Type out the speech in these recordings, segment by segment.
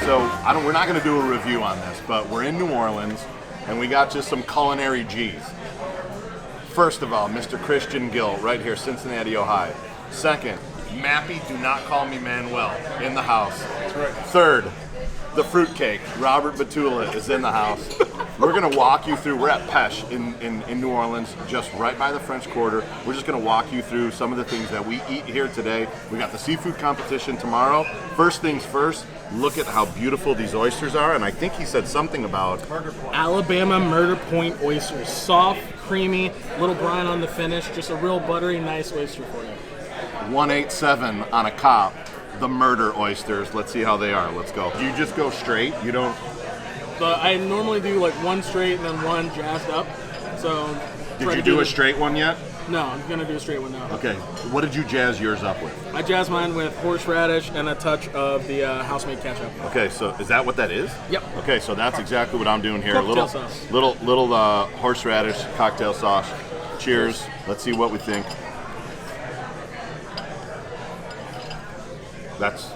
So we're not going to do a review on this, but we're in New Orleans, and we got just some culinary G's. First of all, Mr. Christian Gill, right here, Cincinnati, Ohio. Second, Mappy, do not call me Manuel, in the house. That's right. Third, the fruitcake, Robert Batula, is in the house. We're going to walk you through, we're at Peche in New Orleans, just right by the French Quarter. We're just going to walk you through some of the things that we eat here today. We got the seafood competition tomorrow. First things first, look at how beautiful these oysters are, and I think he said something about Alabama Murder Point oysters. Soft, creamy, little brine on the finish, just a real buttery, nice oyster for you. 187 on a cop, the murder oysters. Let's see how they are. Let's go. Do you just go straight? You don't? I normally do like one straight and then one jazzed up. So Did you do a straight one yet? No, I'm going to do a straight one now. Okay. What did you jazz yours up with? I jazz mine with horseradish and a touch of the house-made ketchup. Okay, so is that what that is? Yep. Okay, so that's exactly what I'm doing here. Cocktail sauce. Little horseradish cocktail sauce. Cheers. Let's see what we think. That's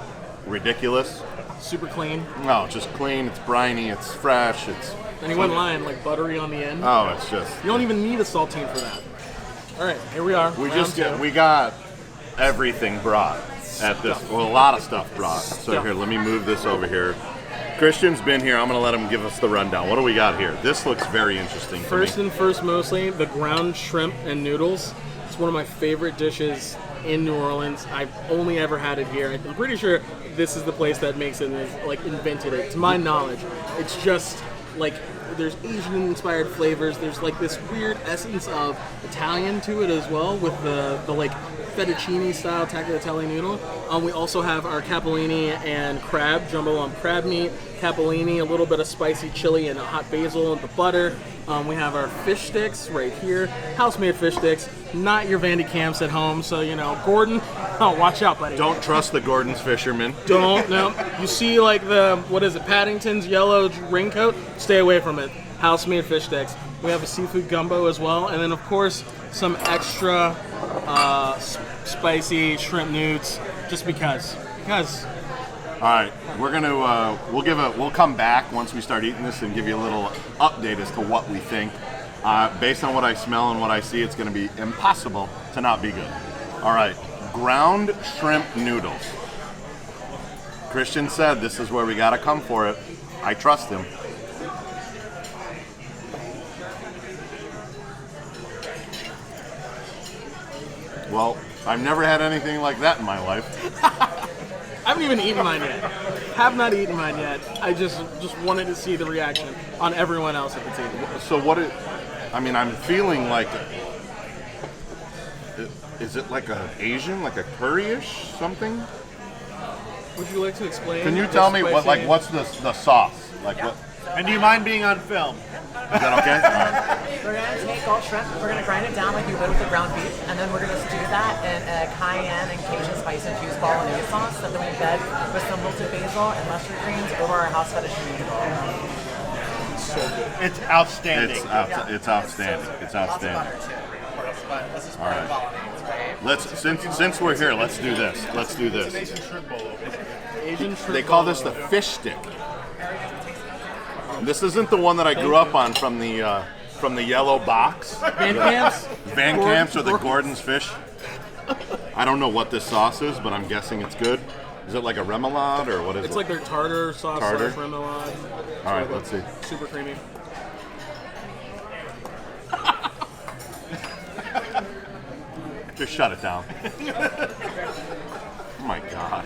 ridiculous. Super clean. No, it's just clean. It's briny. It's fresh. It's. And he went lying, like buttery on the end. Oh, it's just. You don't even need a saltine for that. All right, here we are. We got everything brought at this. Well, a lot of stuff brought. So here, let me move this over here. Christian's been here. I'm going to let him give us the rundown. What do we got here? This looks very interesting. First and first, mostly the ground shrimp and noodles. It's one of my favorite dishes in New Orleans. I've only ever had it here. I'm pretty sure this is the place that makes it and like invented it. To my knowledge, it's just like there's Asian-inspired flavors. There's like this weird essence of Italian to it as well, with the like fettuccine-style tagliatelle noodle. We also have our capellini and crab, jumbo lump crab meat, capellini, a little bit of spicy chili and hot basil and the butter. We have our fish sticks right here, house-made fish sticks, not your Vandy Camps at home. So, you know, Gordon, oh, watch out, buddy. Don't trust the Gordon's fishermen. Don't, no. You see, like, Paddington's yellow raincoat? Stay away from it. House-made fish sticks. We have a seafood gumbo as well. And then, of course, some extra spicy shrimp newts, just because. All right, we're gonna we'll come back once we start eating this and give you a little update as to what we think. Based on what I smell and what I see, it's gonna be impossible to not be good. All right, ground shrimp noodles. Christian said this is where we gotta come for it. I trust him. Well, I've never had anything like that in my life. I haven't even eaten mine yet. Have not eaten mine yet. I just wanted to see the reaction on everyone else at the table. So I'm feeling like, is it like a Asian, like a curry-ish something? Would you like to explain? Can you tell me what's the sauce? What? And do you mind being on film? Is that okay? All right. We're going to take all shrimp, we're going to grind it down like you would with the ground beef, and then we're going to stew that in a cayenne and Cajun spice infused bolognese sauce that then we bed with some wilted basil and mustard greens over our house fettuccine noodle. So good. It's outstanding. It's outstanding. It's outstanding. Lots of butter too. This is All right. bolognese, right? Since we're here, let's do this. Let's do this. Asian shrimp. They call this the fish stick. This isn't the one that I grew up on from the yellow box. Van Camps? Van Camps or the Gordon's fish. I don't know what this sauce is, but I'm guessing it's good. Is it like a remoulade or what is it? It's like their tartar sauce Tartar? slash remoulade. All right, let's see. Super creamy. Just shut it down. Oh my god.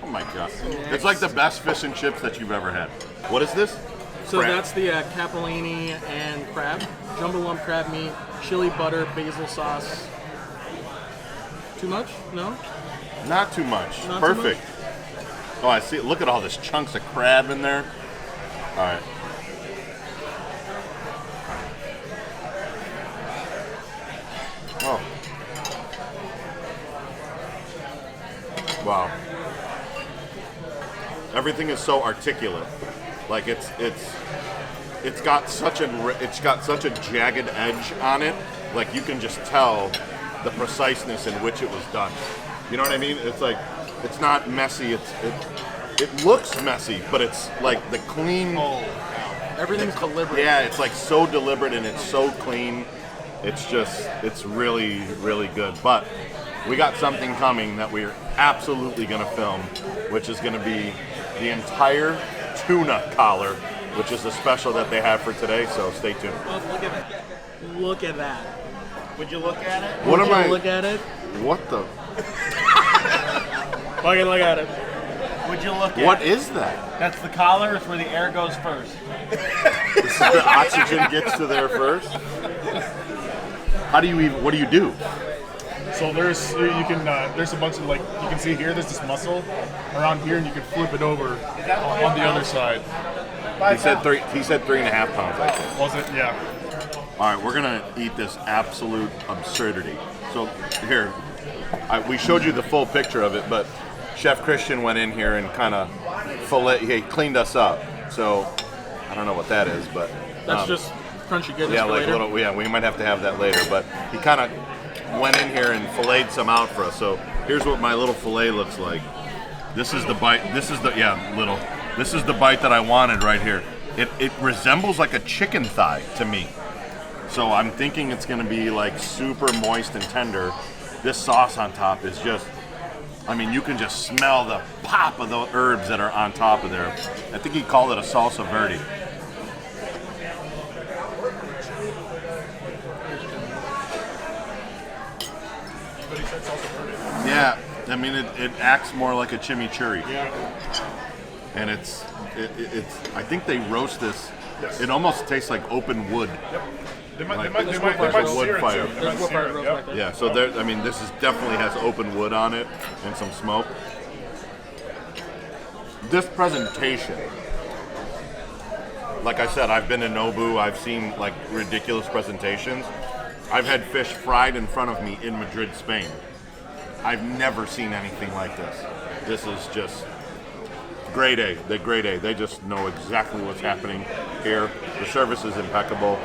Oh my god. It's like the best fish and chips that you've ever had. What is this? So Crab. that's the capellini and crab, jumbo lump crab meat, chili butter, basil sauce. Too much? No? Not too much. Not too Perfect. Oh, I see. Look at all this chunks of crab in there. All right. Oh. Wow. Everything is so articulate. Like it's got such a jagged edge on it. Like you can just tell the preciseness in which it was done. You know what I mean? It's like it's not messy. it looks messy, but it's like the clean. Everything's deliberate. Yeah, it's like so deliberate and it's so clean. It's really, really good. But we got something coming that we're absolutely going to film, which is going to be the entire tuna collar, which is a special that they have for today. So stay tuned. Oh, look at that. Would you look at it? What Would am you I? look at it? What the? Fucking look at it. Would you look at What it? is that? That's the collar. It's where the air goes first. This is the oxygen gets to there first. How do you even? What do you do? So there's you can there's a bunch of like you can see here. There's this muscle around here, and you can flip it over on the other side. He said 3.5 pounds. I think. Was it? Yeah. All right, we're gonna eat this absolute absurdity. So here, we showed you the full picture of it, but Chef Christian went in here and kind of he cleaned us up. So I don't know what that is, but That's just crunchy goodness. yeah, for like later. little. Yeah, we might have to have that later. But he kind of went in here and filleted some out for us. So here's what my little fillet looks like. This is the bite. This is the little. This is the bite that I wanted right here. It resembles like a chicken thigh to me. So I'm thinking it's going to be like super moist and tender. This sauce on top is just, I mean, you can just smell the pop of the herbs that are on top of there. I think he called it a salsa verde. Yeah, I mean, it acts more like a chimichurri. Yeah. And it's I think they roast this. It almost tastes like open wood. They might Like sear it wood too. fire. They might sear it, yep. Yeah, so there. I mean, this is definitely has open wood on it and some smoke. This presentation, like I said, I've been to Nobu. I've seen like ridiculous presentations. I've had fish fried in front of me in Madrid, Spain. I've never seen anything like this. This is just grade A. They're grade A. They just know exactly what's happening here. The service is impeccable.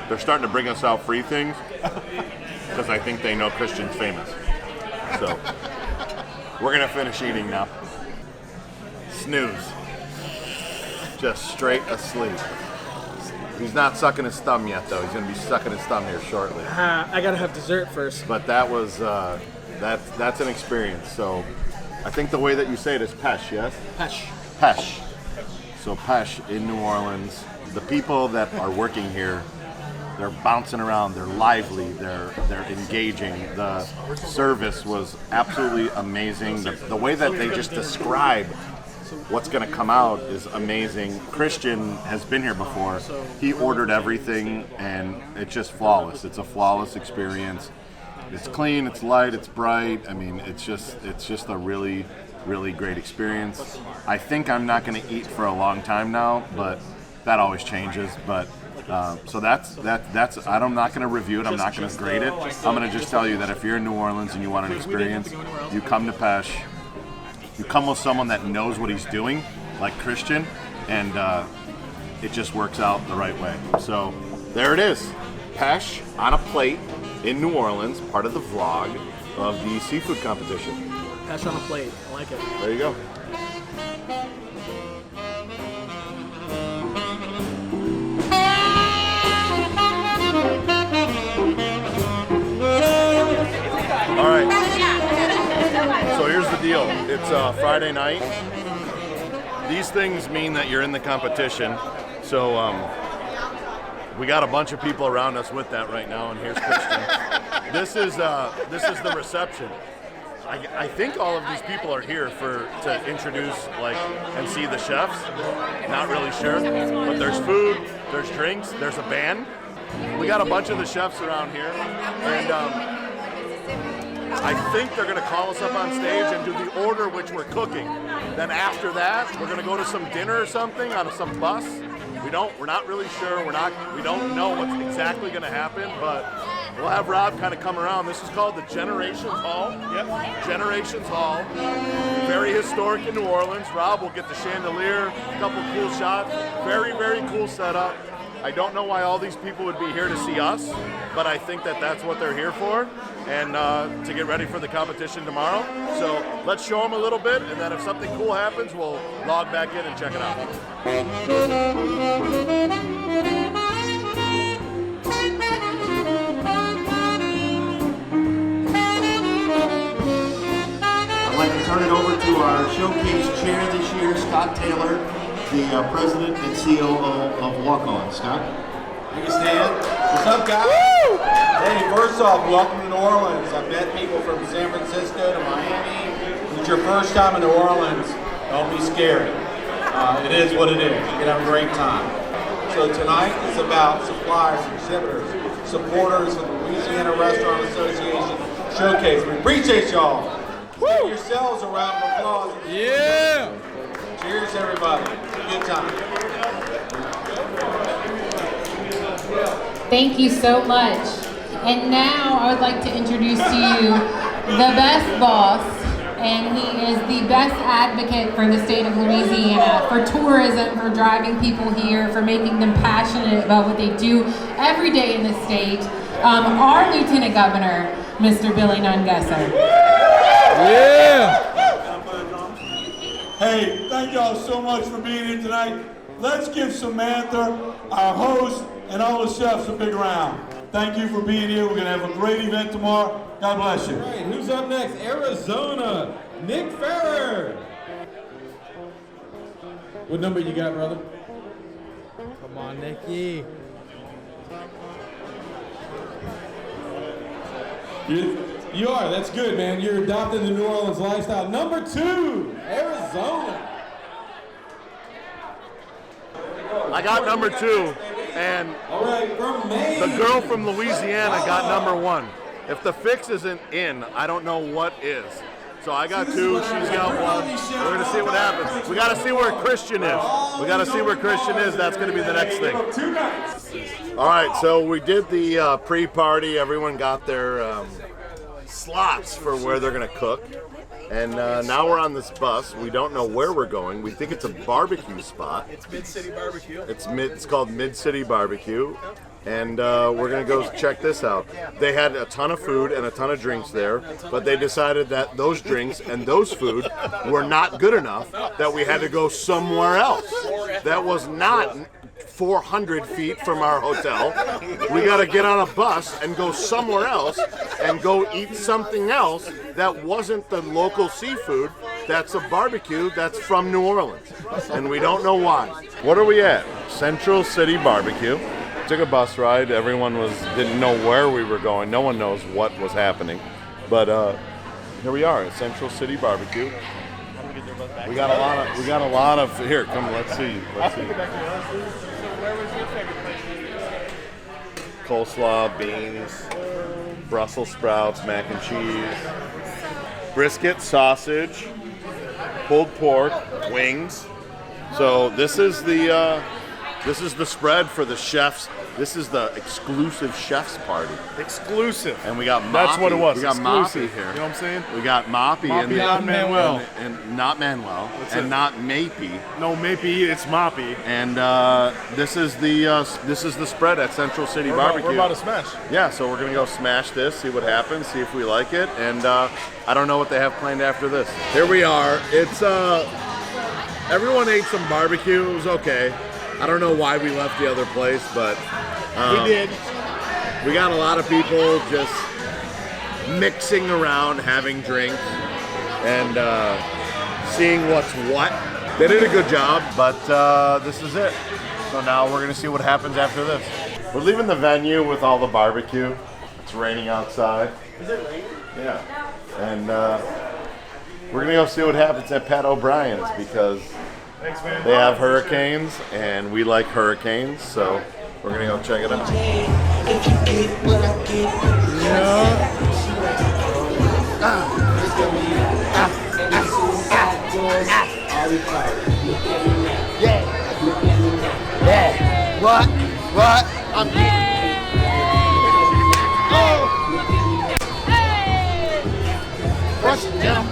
They're starting to bring us out free things because I think they know Christian's famous. So we're gonna finish eating now. Snooze. Just straight asleep. He's not sucking his thumb yet, though. He's gonna be sucking his thumb here shortly. I gotta have dessert first. But that was that's an experience. So I think the way that you say it is Peche, yes? Peche. Peche. So Peche in New Orleans. The people that are working here, they're bouncing around, they're lively, they're engaging. The service was absolutely amazing. The way that they just describe what's going to come out is amazing. Christian has been here before. He ordered everything and it's just flawless. It's a flawless experience. It's clean, it's light, it's bright. I mean, it's just a really, really great experience. I think I'm not going to eat for a long time now, but that always changes. But so that's I'm not going to review it. I'm not going to grade it. I'm going to just tell you that if you're in New Orleans and you want an experience, you come to Peche. You come with someone that knows what he's doing, like Christian, and it just works out the right way. So there it is. Peche on a plate in New Orleans, part of the vlog of the seafood competition. Peche on a plate. I like it. There you go. All right. So here's the deal. It's Friday night. These things mean that you're in the competition. So we got a bunch of people around us with that right now, and here's Christian. This is the reception. I think all of these people are here to introduce and see the chefs. Not really sure, but there's food, there's drinks, there's a band. We got a bunch of the chefs around here, and I think they're going to call us up on stage and do the order which we're cooking. Then after that, we're going to go to some dinner or something on some bus. We're not really sure. We don't know what's exactly going to happen, but we'll have Rob kind of come around. This is called the Generations Hall. Yep. Generations Hall. Very historic in New Orleans. Rob will get the chandelier, a couple cool shots. Very, very cool setup. I don't know why all these people would be here to see us, but I think that that's what they're here for. and to get ready for the competition tomorrow. So let's show them a little bit, and then if something cool happens, we'll log back in and check it out. I'd like to turn it over to our showcase chair this year, Scott Taylor, the president and COO of Walk On. Scott? You can stand. What's up, guys? Woo! Hey, first off, welcome to New Orleans. I've met people from San Francisco to Miami. If it's your first time in New Orleans, don't be scared. It is what it is. You're going to have a great time. So tonight is about suppliers, exhibitors, supporters of the Louisiana Restaurant Association Showcase. We appreciate y'all. Give yourselves a round of applause. Yeah! Cheers, everybody. Good time. Thank you so much. And now I would like to introduce to you the best boss, and he is the best advocate for the state of Louisiana, for tourism, for driving people here, for making them passionate about what they do every day in the state. Our Lieutenant Governor, Mr. Billy Nungesser. Yeah! Hey, thank y'all so much for being here tonight. Let's give Samantha, our host, and all the chefs a big round. Thank you for being here. We're going to have a great event tomorrow. God bless you. All right, who's up next? Arizona, Nick Ferrer. What number you got, brother? Come on, Nicky. You are. That's good, man. You're adopting the New Orleans lifestyle. Number 2, Arizona. I got number 2, and All right, from Maine. the girl from Louisiana got number 1. If the fix isn't in, I don't know what is. So I got 2, she's got 1. We're going to see what happens. We got to see where Christian is. We got to see where Christian is. That's going to be the next thing. All right, so we did the pre-party. Everyone got their slots for where they're going to cook. And now we're on this bus. We don't know where we're going. We think it's a barbecue spot. It's Mid-City Barbecue. It's called Mid-City Barbecue. And we're going to go check this out. They had a ton of food and a ton of drinks there, but they decided that those drinks and those food were not good enough, that we had to go somewhere else. That was not 400 feet from our hotel. We got to get on a bus and go somewhere else and go eat something else that wasn't the local seafood. That's a barbecue that's from New Orleans, and we don't know why. What are we at? Central City Barbecue. Took a bus ride. Everyone didn't know where we were going. No one knows what was happening, but here we are at Central City Barbecue. We got a lot of. Here, come. Let's see. Coleslaw, beans, Brussels sprouts, mac and cheese, brisket, sausage, pulled pork, wings. So this is the spread for the chefs. This is the exclusive chefs party. Exclusive. And we got Moppy. That's what it was. We got Exclusive. Moppy here. You know what I'm saying? We got Moppy and not Manuel. and not Manuel and it. not Mapey. No, maybe it's Moppy. And this is the spread at Central City Barbecue. We're about to smash. Yeah, so we're gonna go smash this, see what happens, see if we like it, and I don't know what they have planned after this. Here we are. It's everyone ate some barbecue. It was okay. I don't know why we left the other place, but We did. we got a lot of people just mixing around, having drinks, and seeing what's what. They did a good job, but this is it. So now we're gonna see what happens after this. We're leaving the venue with all the barbecue. It's raining outside. Is it raining? Yeah. And we're gonna go see what happens at Pat O'Brien's because Thanks, man. they have hurricanes and we like hurricanes, so we're gonna go check it out. Yeah. What? I'm Oh! Hey! What's down?